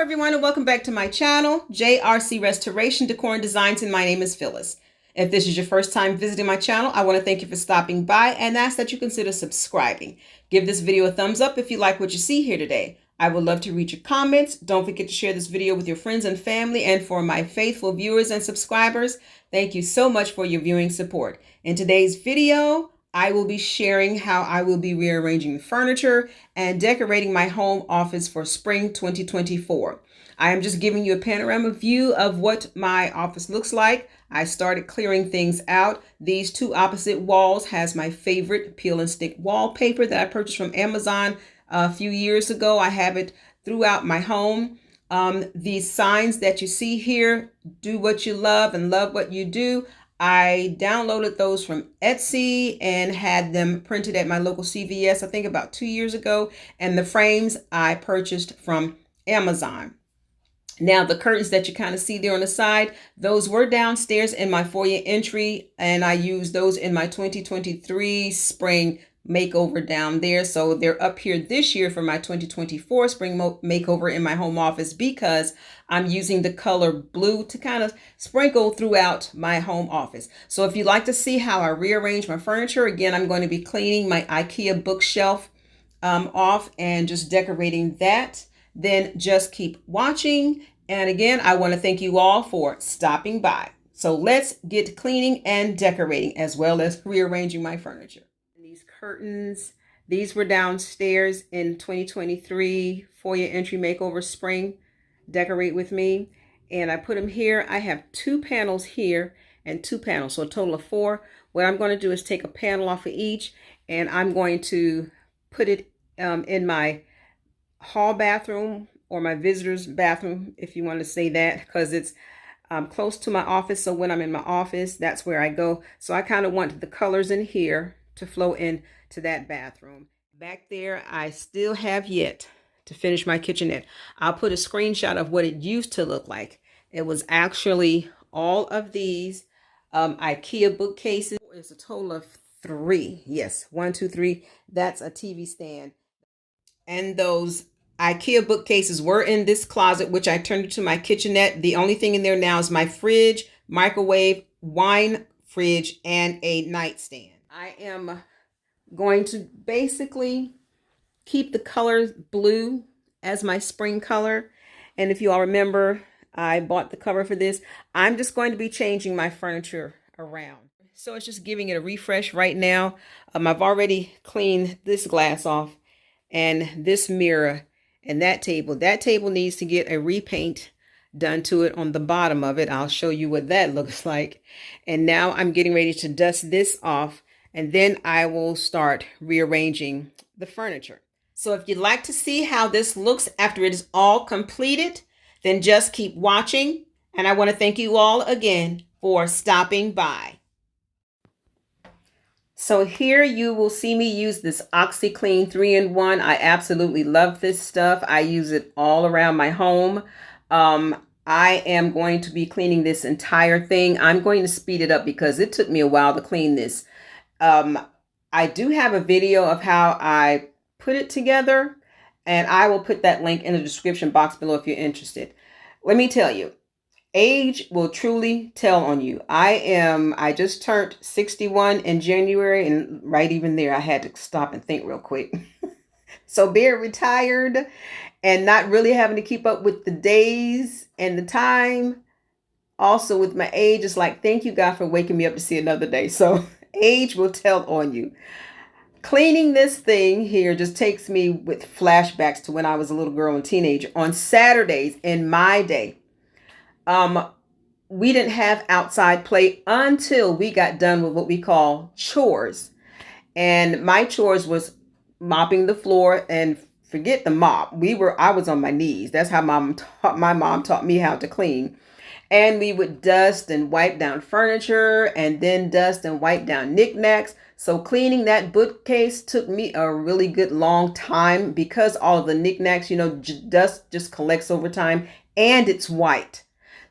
Hello everyone and welcome back to my channel, JRC Restoration, Decor and Designs, and my name is Phyllis. If this is your first time visiting my channel, I want to thank you for stopping by and ask that you consider subscribing. Give this video a thumbs up if you like what you see here today. I would love to read your comments. Don't forget to share this video with your friends and family, and for my faithful viewers and subscribers, thank you so much for your viewing support. In today's video, I will be sharing how I will be rearranging furniture and decorating my home office for spring 2024. I am just giving you a panorama view of what my office looks like. I started clearing things out. These two opposite walls has my favorite peel and stick wallpaper that I purchased from Amazon a few years ago. I have it throughout my home. These signs that you see here, do what you love and love what you do. I downloaded those from Etsy and had them printed at my local CVS, I think about 2 years ago. And the frames I purchased from Amazon. Now, the curtains that you kind of see there on the side, those were downstairs in my foyer entry, and I used those in my 2023 spring makeover down there. So they're up here this year for my 2024 spring makeover in my home office because I'm using the color blue to kind of sprinkle throughout my home office. So if you'd like to see how I rearrange my furniture, again, I'm going to be cleaning my IKEA bookshelf off and just decorating that. Then just keep watching. And again, I want to thank you all for stopping by. So let's get cleaning and decorating as well as rearranging my furniture. These curtains, these were downstairs in 2023 foyer entry makeover spring decorate with me, and I put them here. I have 2 panels here and 2 panels, so a total of 4. What I'm going to do is take a panel off of each, and I'm going to put it in my hall bathroom, or my visitor's bathroom, if you want to say that, because it's close to my office. So when I'm in my office, that's where I go. So I kind of want the colors in here to flow into that bathroom. Back there, I still have yet to finish my kitchenette. I'll put a screenshot of what it used to look like. It was actually all of these IKEA bookcases. It's a total of 3. Yes, 1, 2, 3. That's a TV stand. And those IKEA bookcases were in this closet, which I turned into my kitchenette. The only thing in there now is my fridge, microwave, wine fridge, and a nightstand. I am going to basically keep the color blue as my spring color. And if you all remember, I bought the cover for this. I'm just going to be changing my furniture around. So it's just giving it a refresh right now. I've already cleaned this glass off and this mirror and that table. That table needs to get a repaint done to it on the bottom of it. I'll show you what that looks like. And now I'm getting ready to dust this off, and then I will start rearranging the furniture. So if you'd like to see how this looks after it is all completed, then just keep watching. And I want to thank you all again for stopping by. So here you will see me use this OxiClean 3-in-1. I absolutely love this stuff. I use it all around my home. I am going to be cleaning this entire thing. I'm going to speed it up because it took me a while to clean this. I do have a video of how I put it together, and I will put that link in the description box below if you're interested. Let me tell you, age will truly tell on you. I just turned 61 in January, and right even there, I had to stop and think real quick. So being retired and not really having to keep up with the days and the time, also with my age, it's like, thank you, God, for waking me up to see another day. So age will tell on you. Cleaning this thing here just takes me with flashbacks to when I was a little girl and teenager. On Saturdays in my day, we didn't have outside play until we got done with what we call chores. And my chores was mopping the floor, and forget the mop. I was on my knees. That's how my mom taught me how to clean. And we would dust and wipe down furniture, and then dust and wipe down knickknacks. So cleaning that bookcase took me a really good long time because all of the knickknacks, dust just collects over time, and it's white.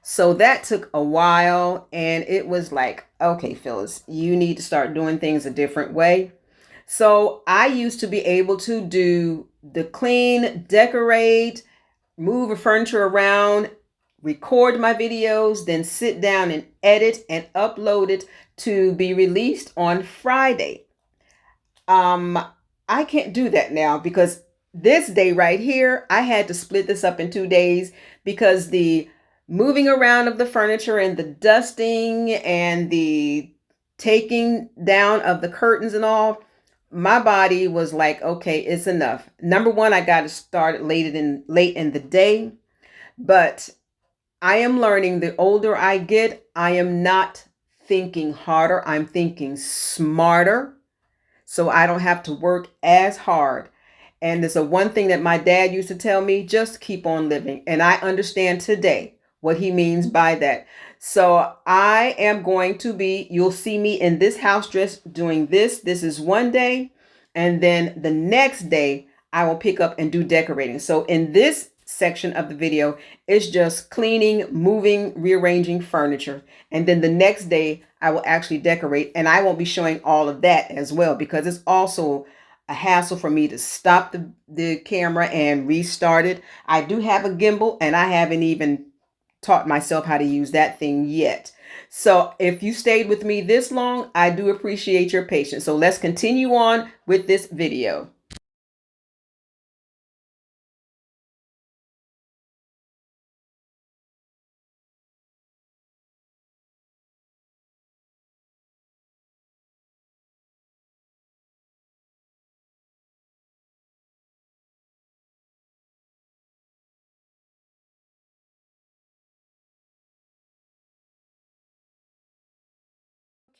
So that took a while, and it was like, okay, Phyllis, you need to start doing things a different way. So I used to be able to do the clean, decorate, move the furniture around, record my videos, then sit down and edit and upload it to be released on Friday. I can't do that now because this day right here, I had to split this up in 2 days because the moving around of the furniture and the dusting and the taking down of the curtains and all, my body was like, okay, it's enough. Number one, I got to start late in the day, but I am learning the older I get, I am not thinking harder. I'm thinking smarter so I don't have to work as hard. And there's a one thing that my dad used to tell me, just keep on living. And I understand today what he means by that. So I am going to you'll see me in this house dress doing this. This is one day. And then the next day, I will pick up and do decorating. So in this section of the video, it's just cleaning, moving, rearranging furniture. And then the next day, I will actually decorate. And I won't be showing all of that as well because it's also a hassle for me to stop the camera and restart it. I do have a gimbal and I haven't even taught myself how to use that thing yet. So if you stayed with me this long, I do appreciate your patience. So let's continue on with this video.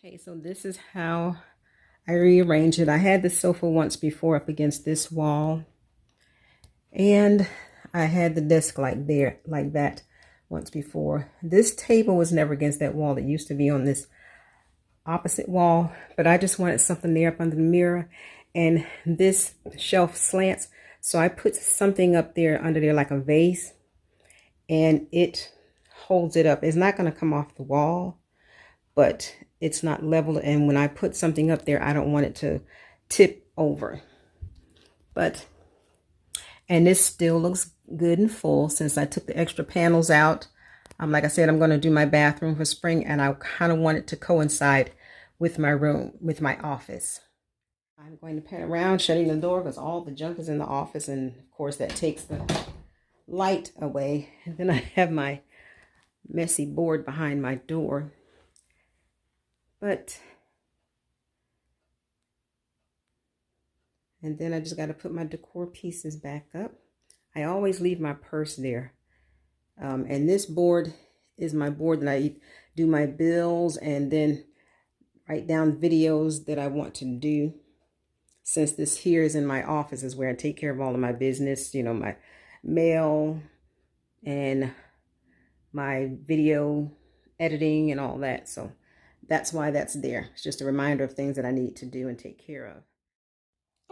Okay, so this is how I rearrange it. I had the sofa once before up against this wall, and I had the desk like that once before. This table was never against that wall. It used to be on this opposite wall, but I just wanted something there up under the mirror, and this shelf slants, so I put something up there under there like a vase, and it holds it up. It's not going to come off the wall, but it's not level, and when I put something up there, I don't want it to tip over. And this still looks good and full since I took the extra panels out. Like I said, I'm going to do my bathroom for spring, and I kind of want it to coincide with my room, with my office. I'm going to pan around, shutting the door because all the junk is in the office, and of course that takes the light away. And then I have my messy board behind my door. And then I just got to put my decor pieces back up. I always leave my purse there. And this board is my board that I do my bills and then write down videos that I want to do. Since this here is in my office, is where I take care of all of my business, you know, my mail and my video editing and all that. So that's why that's there. It's just a reminder of things that I need to do and take care of.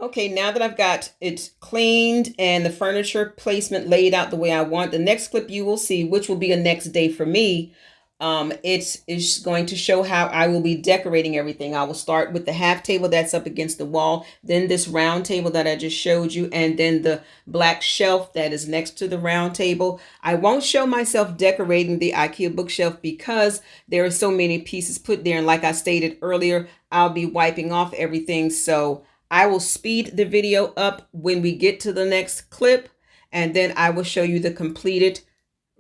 Okay, now that I've got it cleaned and the furniture placement laid out the way I want, the next clip you will see, which will be a next day for me, it is going to show how I will be decorating everything. I will start with the half table that's up against the wall, then this round table that I just showed you, and then the black shelf that is next to the round table. I won't show myself decorating the IKEA bookshelf because there are so many pieces put there. And like I stated earlier, I'll be wiping off everything. So I will speed the video up when we get to the next clip, and then I will show you the completed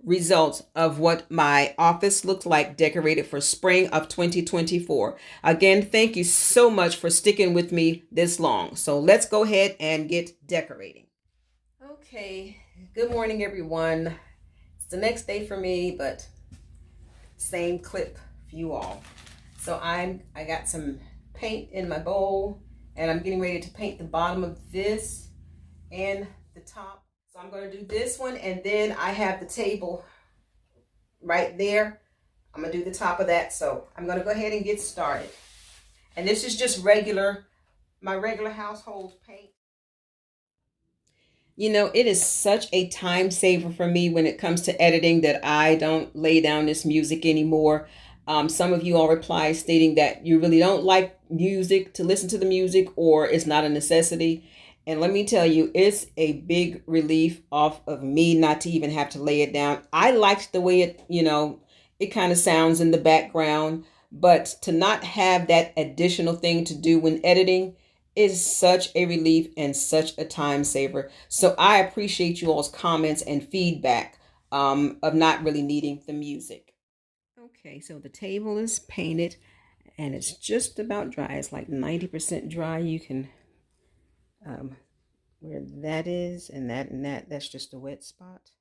results of what my office looks like decorated for spring of 2024. Again, thank you so much for sticking with me this long. So let's go ahead and get decorating. Okay, good morning, everyone. It's the next day for me, but same clip for you all. So I got some paint in my bowl, and I'm getting ready to paint the bottom of this and the top. So I'm going to do this one, and then I have the table right there. I'm going to do the top of that. So I'm going to go ahead and get started. And this is just my regular household paint. You know, it is such a time saver for me when it comes to editing that I don't lay down this music anymore. Some of you all reply stating that you really don't like music, to listen to the music, or it's not a necessity. And let me tell you, it's a big relief off of me not to even have to lay it down. I liked the way it, it kind of sounds in the background, but to not have that additional thing to do when editing is such a relief and such a time saver. So I appreciate you all's comments and feedback of not really needing the music. Okay, so the table is painted and it's just about dry. It's like 90% dry. You can where that is and that's just a wet spot.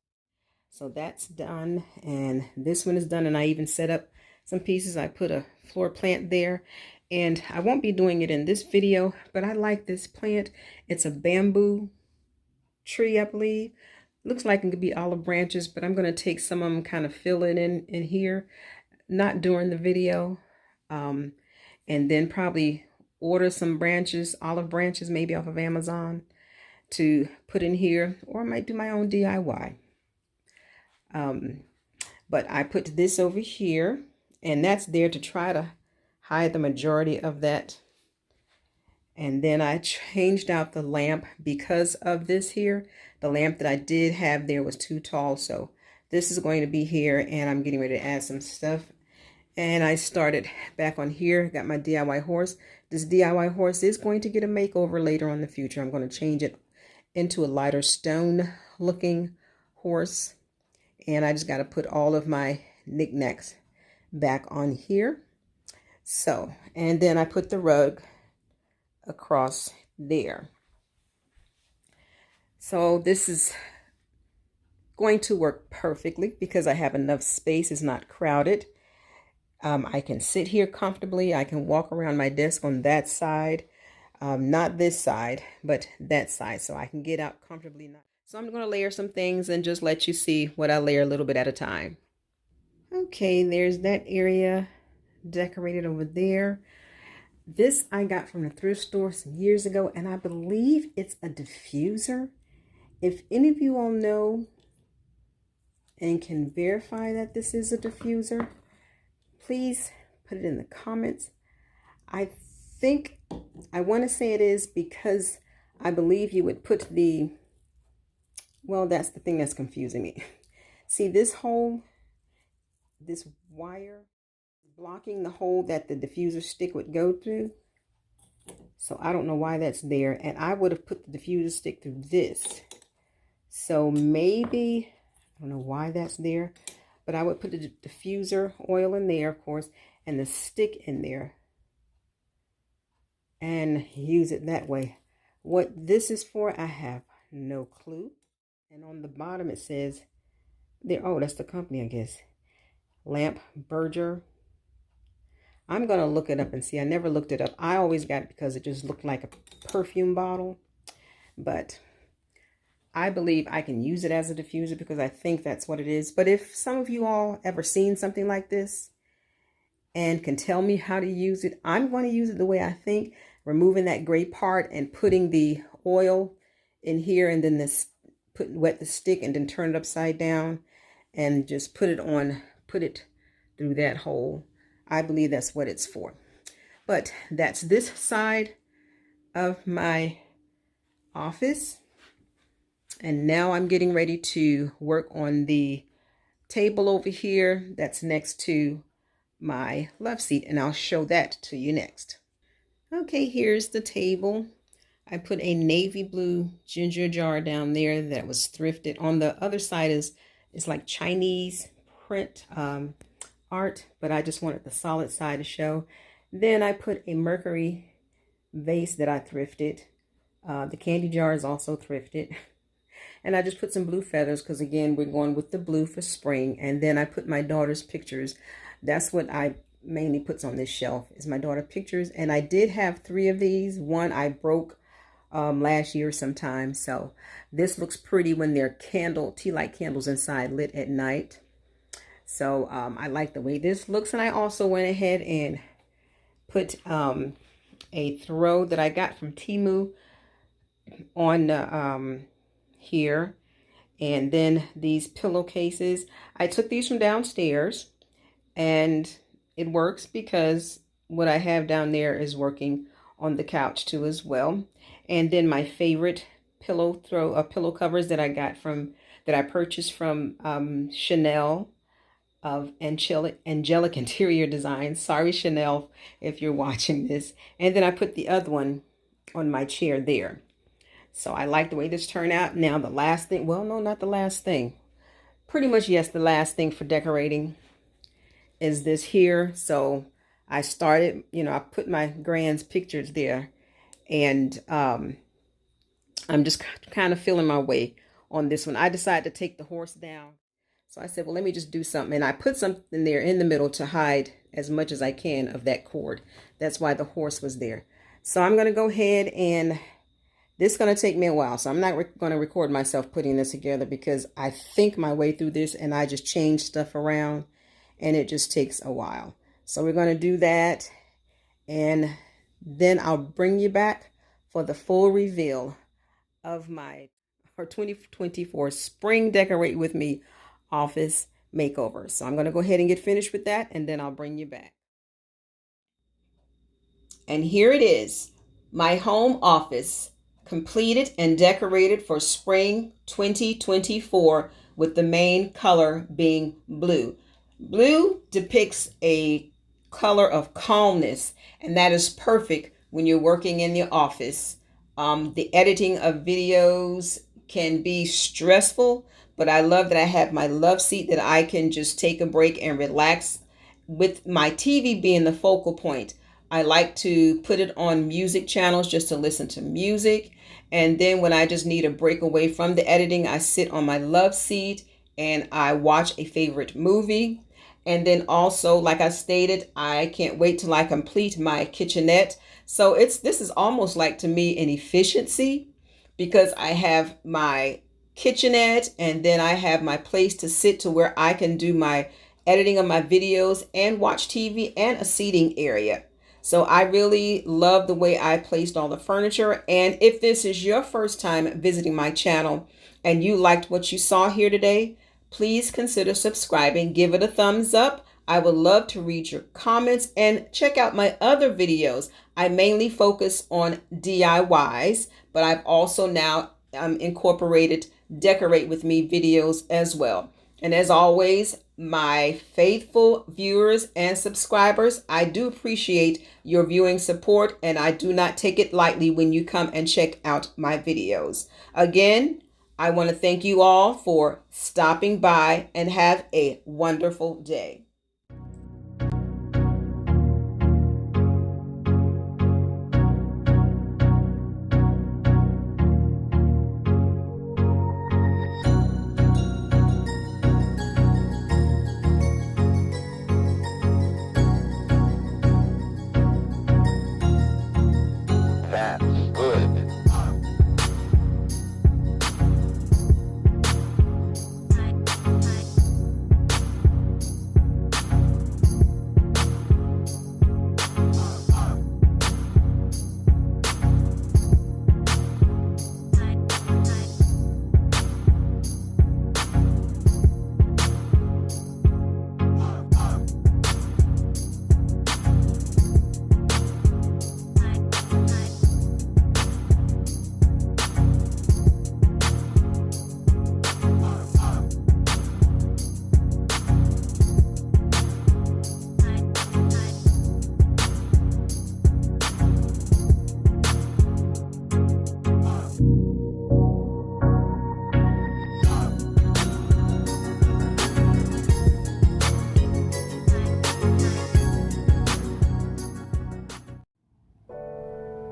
So that's done, and this one is done, and I even set up some pieces. I put a floor plant there, and I won't be doing it in this video, but I like this plant. It's a bamboo tree, I believe. Looks like it could be olive branches, but I'm going to take some of them, kind of fill it in here, not during the video, and then probably order some branches, olive branches, maybe off of Amazon, to put in here, or I might do my own DIY. But I put this over here, and that's there to try to hide the majority of that. And then I changed out the lamp because of this here. The lamp that I did have there was too tall, so this is going to be here, and I'm getting ready to add some stuff. And I started back on here, got my DIY horse. This DIY horse is going to get a makeover later on in the future. I'm going to change it into a lighter stone looking horse. And I just got to put all of my knickknacks back on here. So, and then I put the rug across there. So this is going to work perfectly because I have enough space. It's not crowded. I can sit here comfortably. I can walk around my desk on that side. Not this side, but that side. So I can get out comfortably. So I'm going to layer some things and just let you see what I layer a little bit at a time. Okay, there's that area decorated over there. This I got from the thrift store some years ago, and I believe it's a diffuser. If any of you all know and can verify that this is a diffuser, please put it in the comments. I want to say it is, because I believe you would put the, well, that's the thing that's confusing me. See this hole, this wire blocking the hole that the diffuser stick would go through. So I don't know why that's there. And I would have put the diffuser stick through this. So maybe, I don't know why that's there, but I would put the diffuser oil in there, of course, and the stick in there and use it that way. What this is for, I have no clue. And on the bottom it says there, oh, that's the company, I guess. Lamp Berger. I'm going to look it up and see. I never looked it up. I always got it because it just looked like a perfume bottle. But I believe I can use it as a diffuser because I think that's what it is. But if some of you all ever seen something like this and can tell me how to use it, I'm going to use it the way I think, removing that gray part and putting the oil in here, and then this wet the stick and then turn it upside down and just put it through that hole. I believe that's what it's for. But that's this side of my office. And now I'm getting ready to work on the table over here that's next to my love seat, and I'll show that to you next. Okay, here's the table. I put a navy blue ginger jar down there that was thrifted. On the other side is like Chinese print art, but I just wanted the solid side to show. Then I put a mercury vase that I thrifted. The candy jar is also thrifted. And I just put some blue feathers because, again, we're going with the blue for spring. And then I put my daughter's pictures. That's what I mainly puts on this shelf, is my daughter pictures. And I did have 3 of these. One I broke last year sometime. So this looks pretty when they're tea light candles inside, lit at night. So I like the way this looks. And I also went ahead and put a throw that I got from Temu on here. And then these pillowcases, I took these from downstairs, and it works because what I have down there is working on the couch too as well. And then my favorite pillow covers that I purchased from Chanel of Angelic Interior Designs. Sorry, Chanel, if you're watching this. And then I put the other one on my chair there. So I like the way this turned out. Now the last thing, well, no, not the last thing. Pretty much, yes, the last thing for decorating is this here. So I started, I put my grand's pictures there, and I'm just kind of feeling my way on this one. I decided to take the horse down. So I said, well, let me just do something. And I put something there in the middle to hide as much as I can of that cord. That's why the horse was there. So I'm going to go ahead, and this is going to take me a while. So I'm not going to record myself putting this together, because I think my way through this and I just change stuff around, and it just takes a while. So we're going to do that, and then I'll bring you back for the full reveal of my 2024 Spring Decorate With Me office makeover. So I'm going to go ahead and get finished with that, and then I'll bring you back. And here it is, my home office, completed and decorated for spring 2024, with the main color being blue. Blue depicts a color of calmness, and that is perfect when you're working in the office. The editing of videos can be stressful, but I love that I have my love seat that I can just take a break and relax, with my TV being the focal point. I like to put it on music channels just to listen to music. And then when I just need a break away from the editing, I sit on my love seat and I watch a favorite movie. And then also, like I stated, I can't wait till I complete my kitchenette. So this is almost like, to me, an efficiency, because I have my kitchenette and then I have my place to sit to where I can do my editing of my videos and watch TV, and a seating area. So I really love the way I placed all the furniture. And if this is your first time visiting my channel and you liked what you saw here today, please consider subscribing. Give it a thumbs up. I would love to read your comments, and check out my other videos. I mainly focus on DIYs, but I've also now incorporated Decorate With Me videos as well. And as always, my faithful viewers and subscribers, I do appreciate your viewing support, and I do not take it lightly when you come and check out my videos. Again, I want to thank you all for stopping by, and have a wonderful day.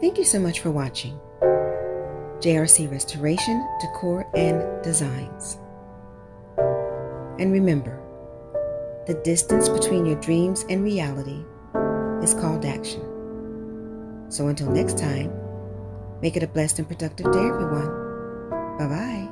Thank you so much for watching JRC Restoration, Decor, and Designs. And remember, the distance between your dreams and reality is called action. So until next time, make it a blessed and productive day, everyone. Bye-bye.